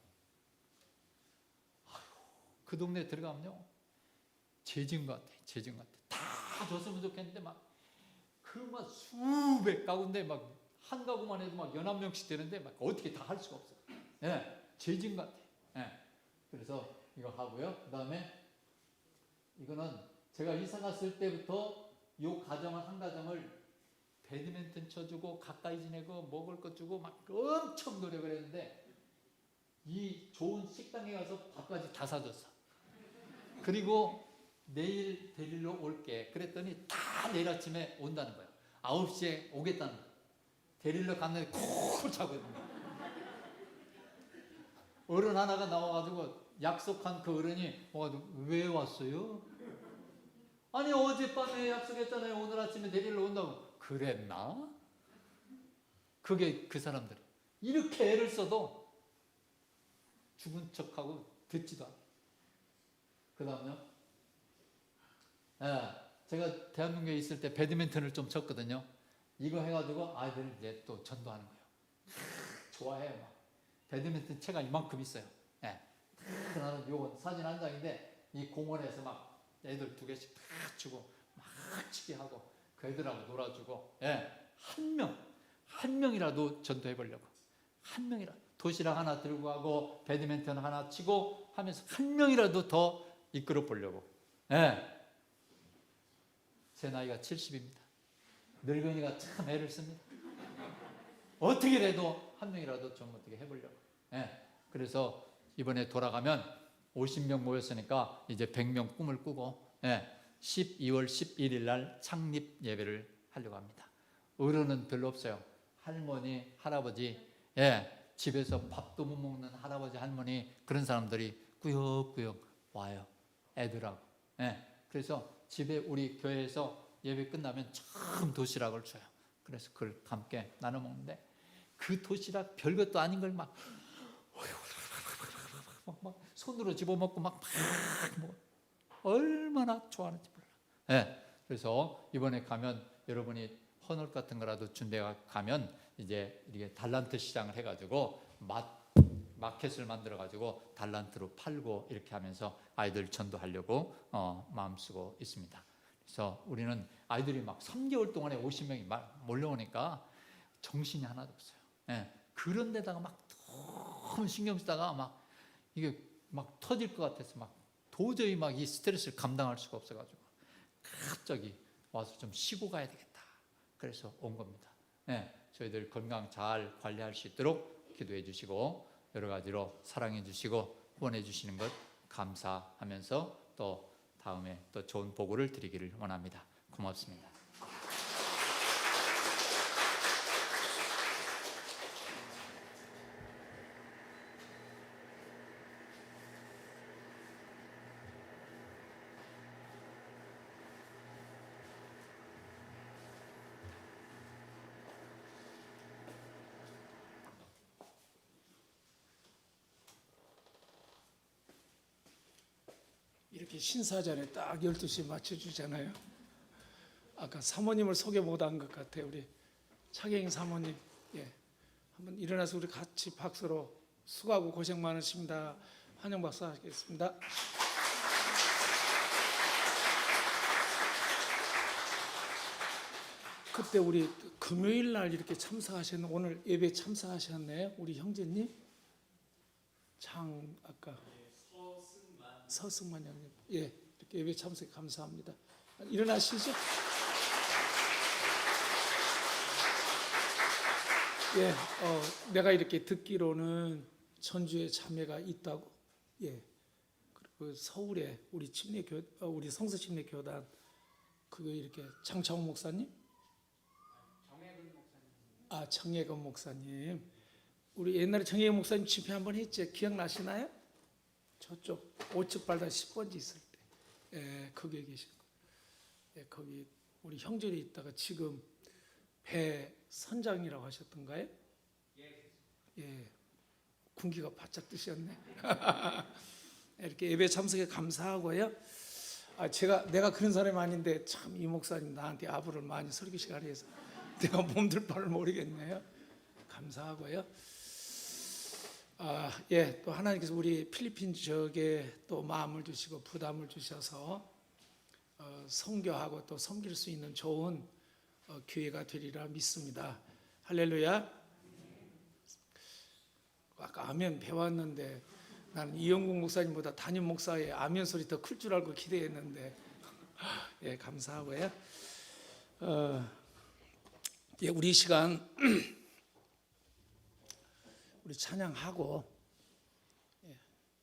A: 그 동네 들어가면요 재진 것 같아. 재진 것 같아. 다 줬으면 좋겠는데 막 그 막 수백 가구인데 막 한 가구만 해도 막 11명씩 되는데 막 어떻게 다 할 수가 없어. 재진 것 같아. 그래서 이거 하고요. 그 다음에 이거는 제가 이사 갔을 때부터 요 가정을 한 가정을 배드민턴 쳐주고 가까이 지내고 먹을 것 주고 막 엄청 노력을 했는데 이 좋은 식당에 가서 밥까지 다 사줬어. 그리고 내일 데리러 올게. 그랬더니 다 내일 아침에 온다는 거야. 9시에 오겠다는 거예요. 데리러 갔는데 콕 차거든요. 어른 하나가 나와가지고 약속한 그 어른이 왜 왔어요? 아니 어젯밤에 약속했잖아요. 오늘 아침에 데리러 온다고. 그랬나? 그게 그 사람들. 이렇게 애를 써도 죽은 척하고 듣지도 않아요. 그 다음요. 제가 대한민국에 있을 때 배드민턴을 좀 쳤거든요. 이거 해가지고 아이들 이제 또 전도하는 거예요. 좋아해요. 막. 배드민턴 채가 이만큼 있어요. 나는 요건 사진 한 장인데 이 공원에서 막 애들 2개씩 다 주고 막 치게 하고 그 애들하고 놀아주고 한 명이라도 전도해 보려고. 한 명이라도 도시락 하나 들고 가고 배드민턴 하나 치고 하면서 한 명이라도 더 이끌어 보려고. 제 나이가 70입니다. 늙은이가 참 애를 씁니다. 어떻게 해도 한 명이라도 좀 어떻게 해보려고. 그래서 이번에 돌아가면 50명 모였으니까 이제 100명 꿈을 꾸고 12월 11일 날 창립 예배를 하려고 합니다. 어른은 별로 없어요. 할머니, 할아버지, 집에서 밥도 못 먹는 할아버지, 할머니 그런 사람들이 꾸역꾸역 와요. 애들하고. 그래서 집에 우리 교회에서 예배 끝나면 처음 도시락을 줘요. 그래서 그걸 함께 나눠 먹는데 그 도시락 별것도 아닌 걸 막 손으로 집어먹고 막 얼마나 좋아하는지 몰라. 그래서 이번에 가면 여러분이 헌옷 같은 거라도 준비해 가면 이제 이렇게 달란트 시장을 해가지고 마켓을 만들어 가지고 달란트로 팔고 이렇게 하면서 아이들 전도하려고 마음 쓰고 있습니다. 그래서 우리는 아이들이 막 3개월 동안에 50명이 몰려오니까 정신이 하나도 없어요. 그런 데다가 막 너무 신경 쓰다가 막 이게 막 터질 것 같아서 막 도저히 막 이 스트레스를 감당할 수가 없어가지고 갑자기 와서 좀 쉬고 가야 되겠다. 그래서 온 겁니다. 저희들 건강 잘 관리할 수 있도록 기도해 주시고 여러 가지로 사랑해 주시고 후원해 주시는 것 감사하면서 또 다음에 또 좋은 보고를 드리기를 원합니다. 고맙습니다.
B: 이렇게 신사전에 딱 12시 맞춰주잖아요. 아까 사모님을 소개 못한 것 같아요. 우리 차경희 사모님. 한번 일어나서 우리 같이 박수로 수고하고 고생 많으십니다. 환영 박수 하겠습니다. 그때 우리 금요일 날 이렇게 참석하셨는 오늘 예배 참석하셨네요. 우리 형제님. 아까 서승만 형님, 이렇게 예배 참석 감사합니다. 일어나시죠. 내가 이렇게 듣기로는 전주에 자매가 있다고. 그리고 서울에 우리 우리 성서 침례교단 그거 이렇게 장창호 목사님, 정혜건 목사님. 우리 옛날에 정혜건 목사님 집회 한번 했죠. 기억나시나요? 저쪽 5층 발단 10번지 있을 때, 거기에 계신 거. 거기 우리 형제리 있다가 지금 배 선장이라고 하셨던가요? 군기가 바짝 뜨셨네. 이렇게 예배 참석에 감사하고요. 내가 그런 사람이 아닌데 참 이 목사님 나한테 아부를 많이 설교시간에 해서 내가 몸둘 바를 모르겠네요. 감사하고요. 또 하나님께서 우리 필리핀 지역에 또 마음을 주시고 부담을 주셔서 선교하고 또 섬길 수 있는 좋은 기회가 되리라 믿습니다. 할렐루야. 아까 아멘 배웠는데 나는 이영국 목사님보다 담임 목사의 아멘 소리 더 클 줄 알고 기대했는데 감사하고요. 우리 시간 우리 찬양하고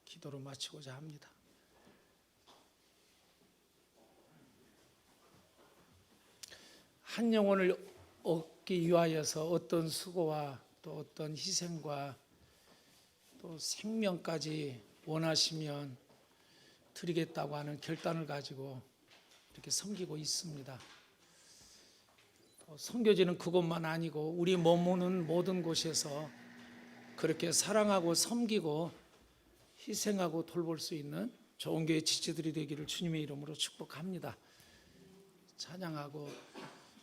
B: 기도로 마치고자 합니다. 한 영혼을 얻기 위하여서 어떤 수고와 또 어떤 희생과 또 생명까지 원하시면 드리겠다고 하는 결단을 가지고 이렇게 섬기고 있습니다. 선교지는 그곳만 아니고 우리 머무는 모든 곳에서 그렇게 사랑하고 섬기고 희생하고 돌볼 수 있는 좋은 교회 지체들이 되기를 주님의 이름으로 축복합니다. 찬양하고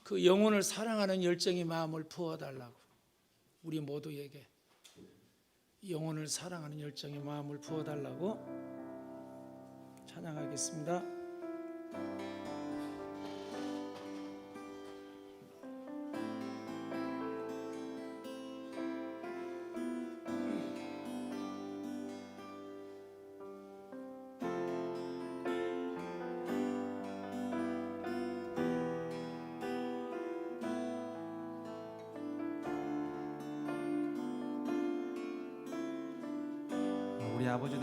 B: 그 영혼을 사랑하는 열정의 마음을 부어달라고, 우리 모두에게 영혼을 사랑하는 열정의 마음을 부어달라고 찬양하겠습니다.
C: 우리 아버지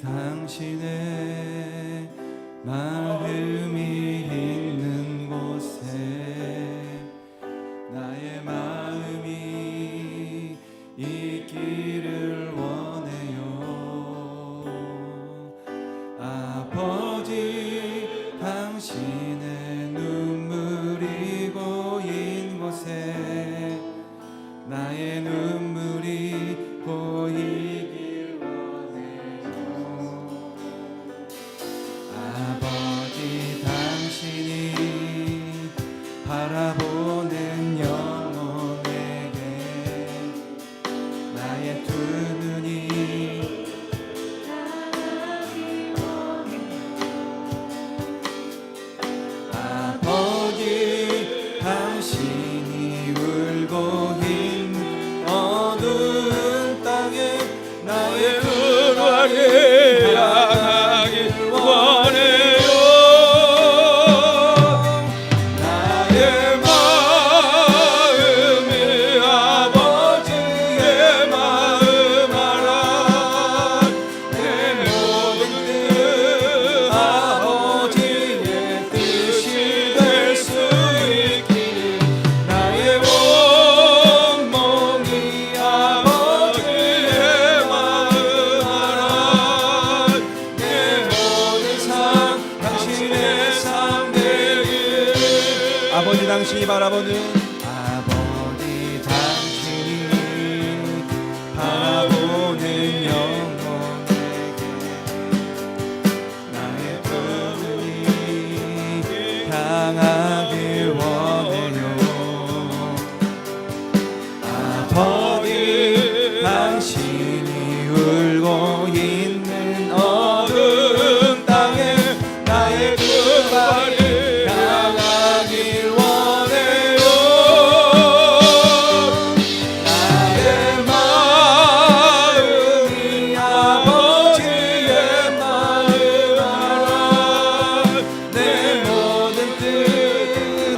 C: 당신의 마음이 있는 곳에 나의 마음이 있기를 원해요. 아버지 당신의 눈물이 고인 곳에 나의 눈물이 보이길 원해요. 아버지 당신이 바라보는 영혼에게 나의 두 눈이 아버지 당신이 울고 있는 어두운 땅에 나의 근원을 향하길 원해요. 나의 마음이 아버지의 마음 알아. 내 모든 뜻 아버지의 뜻이 될 수 있기를 나의 온몸이 아버지의 마음 알아. 내 모든 삶 당신의 삶 되길. 아버지 당신이 바라보는 아버지 당신이 바라보는 영혼에게 나의 두 눈이 향하길 원해요. 아버지 당신이 울고 있는 어두운 땅에 나의 두 발을 향하길 원해요. 나의 마음이 아버지의 마음 알아. 내 모든 뜻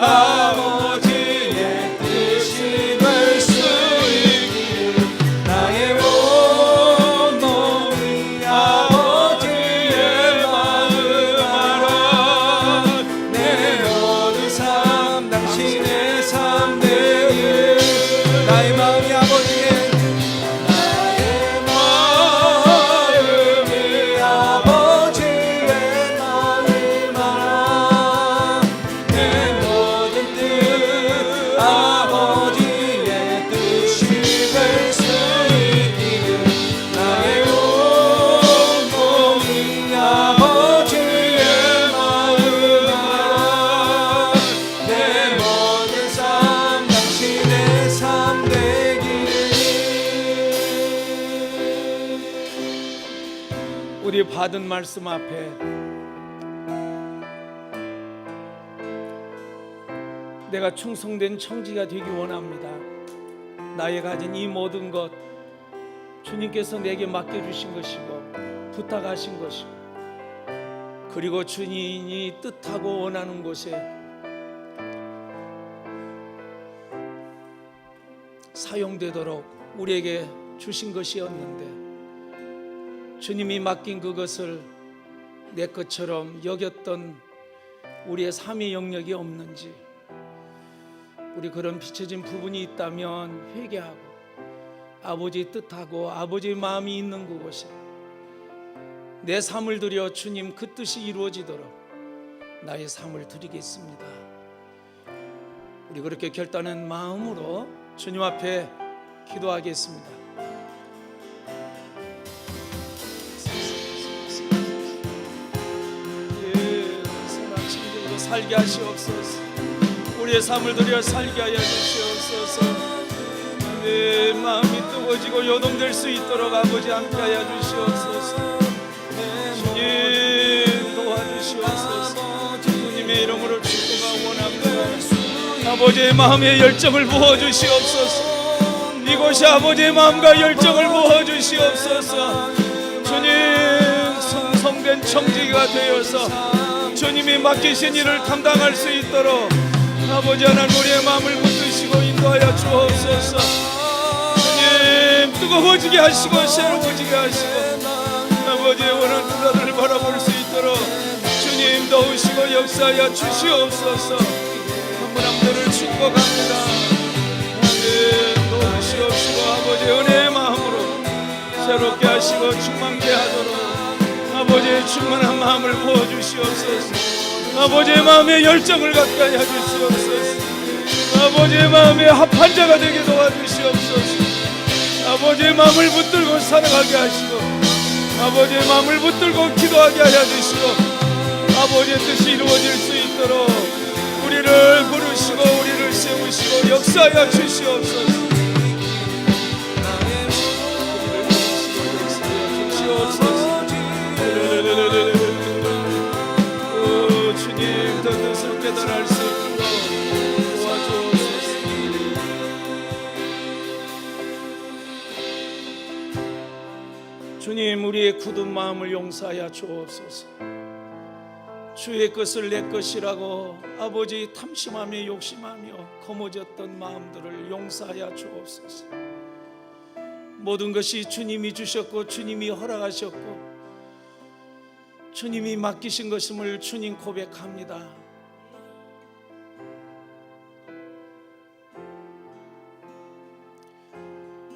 C: 아버지의 뜻이 될 수 있기를 나의 온몸이 아버지의 마음 알아. 내 모든 삶 당신의 삶 되길. 나의 마음이 아버지의 나의 마음이 아버지의 마음 알아. 내 모든 뜻 아버지의 뜻이 될 수 있기를 나의 온몸이 아버지의 마음 알아. 내 모든 삶 당신의 삶 되기를.
B: 우리 받은 말씀 앞에 내가 충성된 청지가 되기 원합니다. 나의 가진 이 모든 것 주님께서 내게 맡겨주신 것이고 부탁하신 것이고, 그리고 주님이 뜻하고 원하는 곳에 사용되도록 우리에게 주신 것이었는데, 주님이 맡긴 그것을 내 것처럼 여겼던 우리의 삶의 영역이 없는지, 우리 그런 비춰진 부분이 있다면 회개하고 아버지의 뜻하고 아버지의 마음이 있는 그곳에 내 삶을 드려 주님 그 뜻이 이루어지도록 나의 삶을 드리겠습니다. 우리 그렇게 결단한 마음으로 주님 앞에 기도하겠습니다. 살게 하시옵소서. 우리의 삶을 드려 살게 하여 주시옵소서. 내 마음이 뜨거워지고 요동될 수 있도록 아버지 함께 하여 주시옵소서. 주님 도와주시옵소서. 주님의 이름으로 축복하고 원합니다. 아버지의 마음에 열정을 부어주시옵소서. 이곳이 아버지의 마음과 열정을 부어주시옵소서. 주님 성성된 청지기가 되어서 주님이 맡기신 일을 감당할 수 있도록 아버지 하나님 우리의 마음을 붙드시고 인도하여 주옵소서. 주님 뜨거워지게 하시고 새로워지게 하시고 아버지의 원한 부자들을 바라볼 수 있도록 주님 도우시고 역사하여 주시옵소서. 한 분 한 분을 축복합니다. 도우시옵시고 아버지의 은혜의 마음으로 새롭게 하시고 충만케 하도록 아버지의 충만한 마음을 부어주시옵소서. 아버지의 마음에 열정을 갖게 하여 주시옵소서. 아버지의 마음에 합한 자가 되게 도와주시옵소서. 아버지의 마음을 붙들고 살아가게 하시고 아버지의 마음을 붙들고 기도하게 하여 주시고 아버지의 뜻이 이루어질 수 있도록 우리를 부르시고 우리를 세우시고 역사하여 주시옵소서. 오 주님 더 뜻을 깨달을 수 있도록 도와주옵소서. 주님 우리의 굳은 마음을 용서하여 주옵소서. 주의 것을 내 것이라고 아버지 탐심하며 욕심하며 거머졌던 마음들을 용서하여 주옵소서. 모든 것이 주님이 주셨고 주님이 허락하셨고 주님이 맡기신 것임을 주님 고백합니다.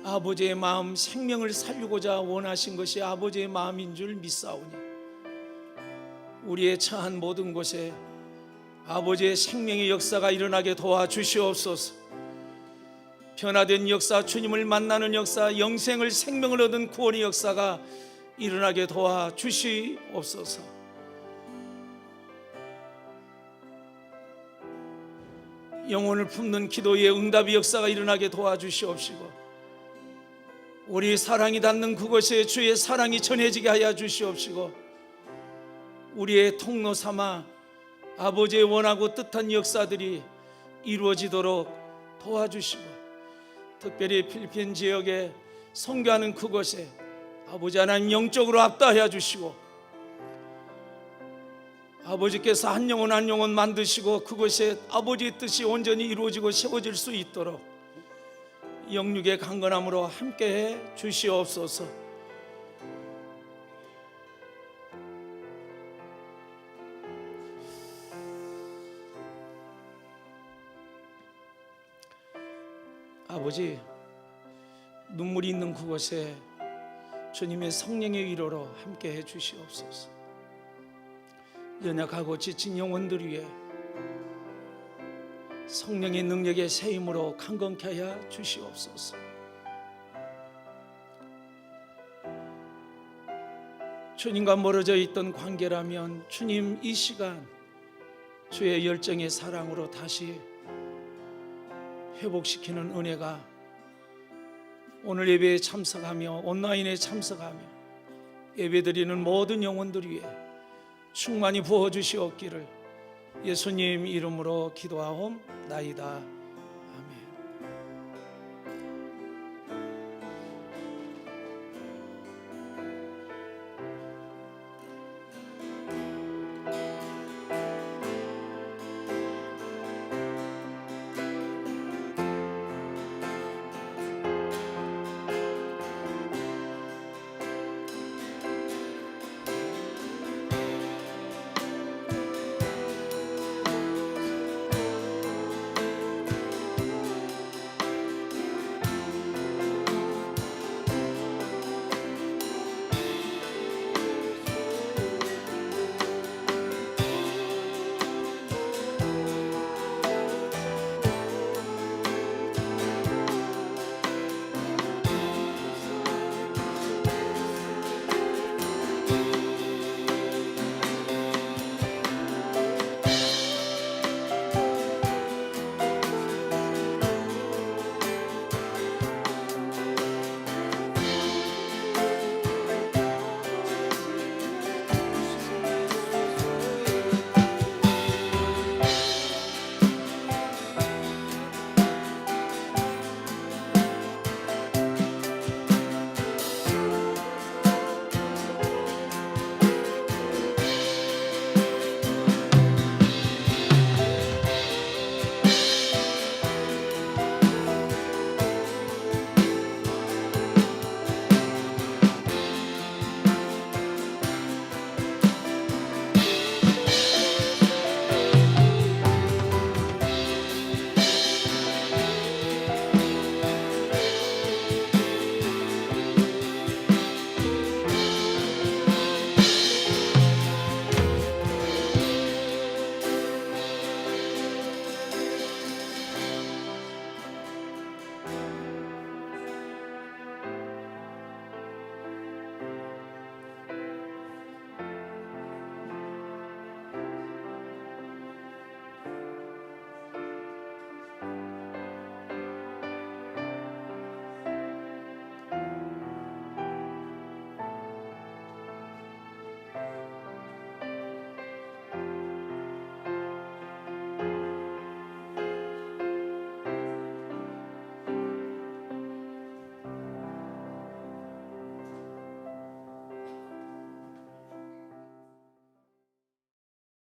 B: 아버지의 마음 생명을 살리고자 원하신 것이 아버지의 마음인 줄 믿사오니 우리의 처한 모든 곳에 아버지의 생명의 역사가 일어나게 도와주시옵소서. 변화된 역사, 주님을 만나는 역사, 영생을 생명을 얻은 구원의 역사가 일어나게 도와주시옵소서. 영혼을 품는 기도의 응답의 역사가 일어나게 도와주시옵시고 우리 사랑이 닿는 그곳에 주의 사랑이 전해지게 하여 주시옵시고 우리의 통로 삼아 아버지의 원하고 뜻한 역사들이 이루어지도록 도와주시고 특별히 필리핀 지역에 선교하는 그곳에 아버지 하나님 영적으로 앞다하여 주시고 아버지께서 한 영혼 한 영혼 만드시고 그곳에 아버지의 뜻이 온전히 이루어지고 세워질 수 있도록 영육의 강건함으로 함께해 주시옵소서. 아버지 눈물이 있는 그곳에 주님의 성령의 위로로 함께해 주시옵소서. 연약하고 지친 영혼들 위해 성령의 능력의 새 힘으로 강건케 하여 주시옵소서. 주님과 멀어져 있던 관계라면 주님 이 시간 주의 열정의 사랑으로 다시 회복시키는 은혜가 오늘 예배에 참석하며 온라인에 참석하며 예배드리는 모든 영혼들 위해 충만히 부어주시옵기를 예수님 이름으로 기도하옵나이다.